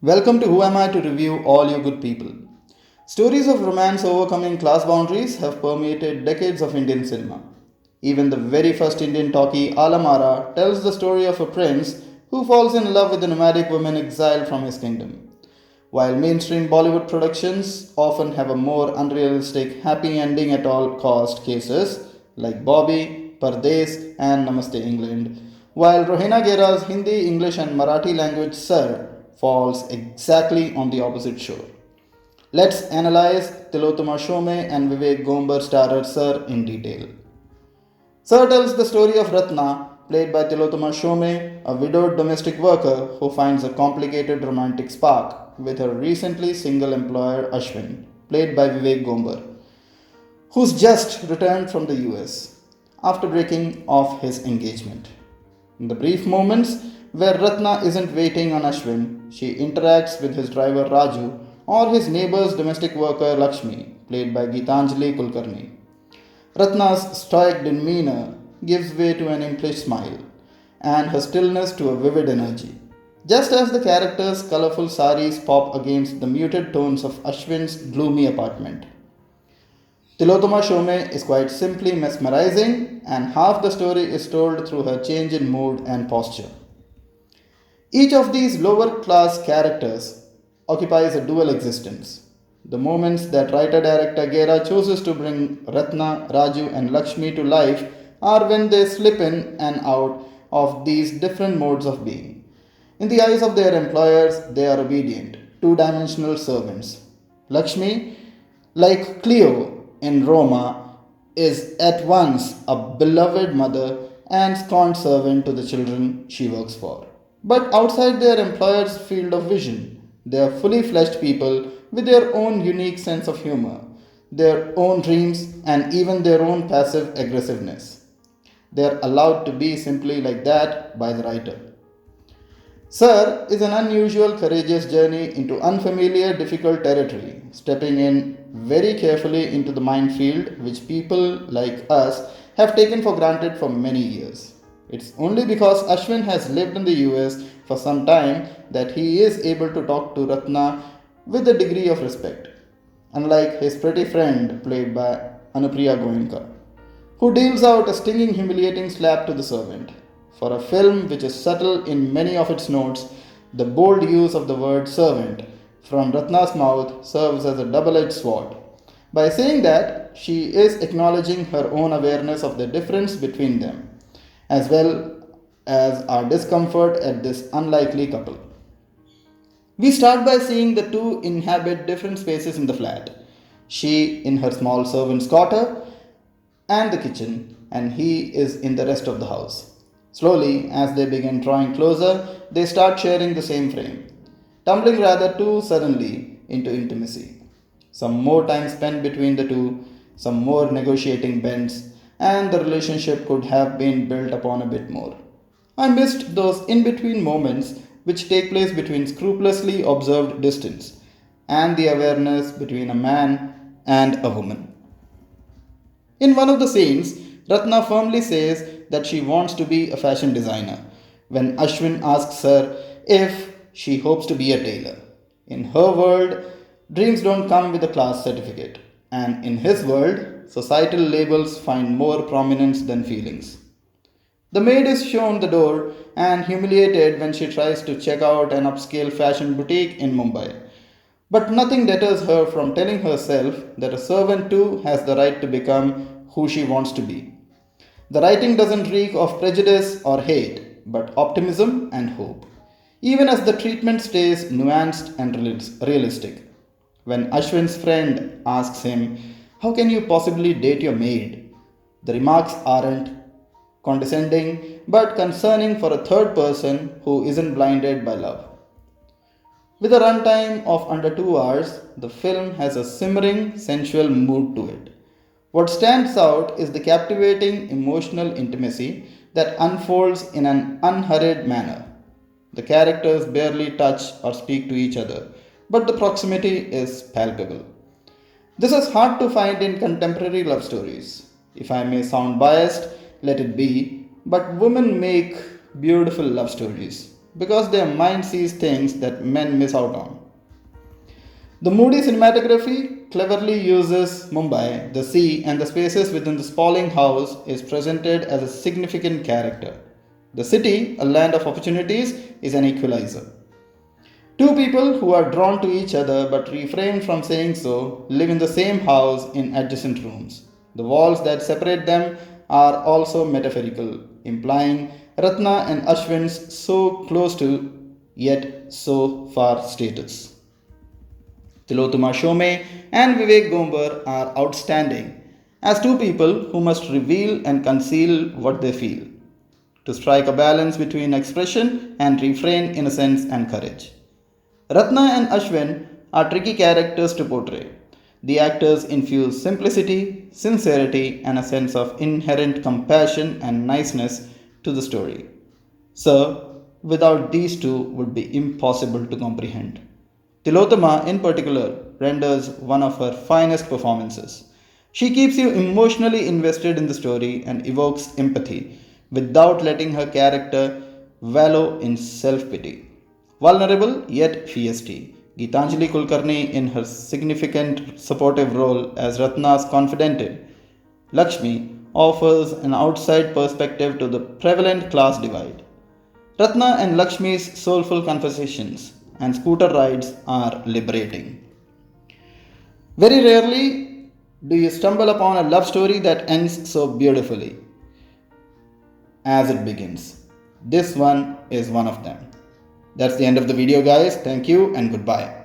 Welcome to Who Am I to review all you good people. Stories of romance overcoming class boundaries have permeated decades of Indian cinema. Even the very first Indian talkie, Alamara, tells the story of a prince who falls in love with a nomadic woman exiled from his kingdom. While mainstream Bollywood productions often have a more unrealistic happy ending at all cost cases like Bobby, Pardes, and Namaste England, while Rohina Gera's Hindi, English, and Marathi language Sir falls exactly on the opposite shore. Let's analyze Tilotoma Shome and Vivek Gombar starrer Sir in detail. Sir tells the story of Ratna, played by Tilotoma Shome, a widowed domestic worker who finds a complicated romantic spark with her recently single employer Ashwin, played by Vivek Gombar, who's just returned from the US after breaking off his engagement. In the brief moments where Ratna isn't waiting on Ashwin, she interacts with his driver Raju or his neighbor's domestic worker Lakshmi, played by Geetanjali Kulkarni. Ratna's stoic demeanor gives way to an implied smile, and her stillness to a vivid energy. Just as the character's colorful saris pop against the muted tones of Ashwin's gloomy apartment. Tilotoma Shome is quite simply mesmerizing, and half the story is told through her change in mood and posture. Each of these lower class characters occupies a dual existence. The moments that writer director Gera chooses to bring Ratna, Raju, and Lakshmi to life are when they slip in and out of these different modes of being. In the eyes of their employers, they are obedient, two dimensional servants. Lakshmi, like Cleo in Roma, is at once a beloved mother and scorned servant to the children she works for. But outside their employer's field of vision, they are fully fleshed people with their own unique sense of humor, their own dreams, and even their own passive aggressiveness. They are allowed to be simply like that by the writer. Sir is an unusual, courageous journey into unfamiliar, difficult territory, stepping in very carefully into the minefield which people like us have taken for granted for many years. It's only because Ashwin has lived in the US for some time that he is able to talk to Ratna with a degree of respect, unlike his pretty friend played by Anupriya Goenka, who deals out a stinging, humiliating slap to the servant. For a film which is subtle in many of its notes, the bold use of the word servant from Ratna's mouth serves as a double edged sword. By saying that, she is acknowledging her own awareness of the difference between them, as well as our discomfort at this unlikely couple. We start by seeing the two inhabit different spaces in the flat. She in her small servant's quarter and the kitchen, and he is in the rest of the house. Slowly, as they begin drawing closer, they start sharing the same frame, tumbling rather too suddenly into intimacy. Some more time spent between the two, some more negotiating bends, and the relationship could have been built upon a bit more. I missed those in between moments which take place between scrupulously observed distance and the awareness between a man and a woman. In one of the scenes, Ratna firmly says that she wants to be a fashion designer when Ashwin asks her if she hopes to be a tailor. In her world, dreams don't come with a class certificate, and in his world, societal labels find more prominence than feelings. The maid is shown the door and humiliated when she tries to check out an upscale fashion boutique in Mumbai. But nothing deters her from telling herself that a servant too has the right to become who she wants to be. The writing doesn't reek of prejudice or hate, but optimism and hope, even as the treatment stays nuanced and realistic. When Ashwin's friend asks him, "How can you possibly date your maid?" the remarks aren't condescending but concerning for a third person who isn't blinded by love. With a runtime of under 2 hours, the film has a simmering, sensual mood to it. What stands out is the captivating emotional intimacy that unfolds in an unhurried manner. The characters barely touch or speak to each other, but the proximity is palpable. This is hard to find in contemporary love stories. If I may sound biased, let it be, but women make beautiful love stories. because their mind sees things that men miss out on. The moody cinematography cleverly uses Mumbai, the sea, and the spaces within the sprawling house is presented as a significant character. The city, a land of opportunities, is an equalizer. Two people who are drawn to each other but refrain from saying so live in the same house in adjacent rooms. The walls that separate them are also metaphorical, implying Ratna and Ashwin's so close to yet so far status. Tilotuma Shome and Vivek Gombar are outstanding as two people who must reveal and conceal what they feel, to strike a balance between expression and refrain, innocence and courage. Ratna and Ashwin are tricky characters to portray. The actors infuse simplicity, sincerity, and a sense of inherent compassion and niceness to the story. So, without these two would be impossible to comprehend. Tilotama, in particular, renders one of her finest performances. She keeps you emotionally invested in the story and evokes empathy without letting her character wallow in self pity. Vulnerable yet feisty, Gitanjali Kulkarni, in her significant supportive role as Ratna's confidante, Lakshmi, offers an outside perspective to the prevalent class divide. Ratna and Lakshmi's soulful conversations and scooter rides are liberating. Very rarely do you stumble upon a love story that ends so beautifully as it begins. This one is one of them. That's the end of the video, guys. Thank you and goodbye.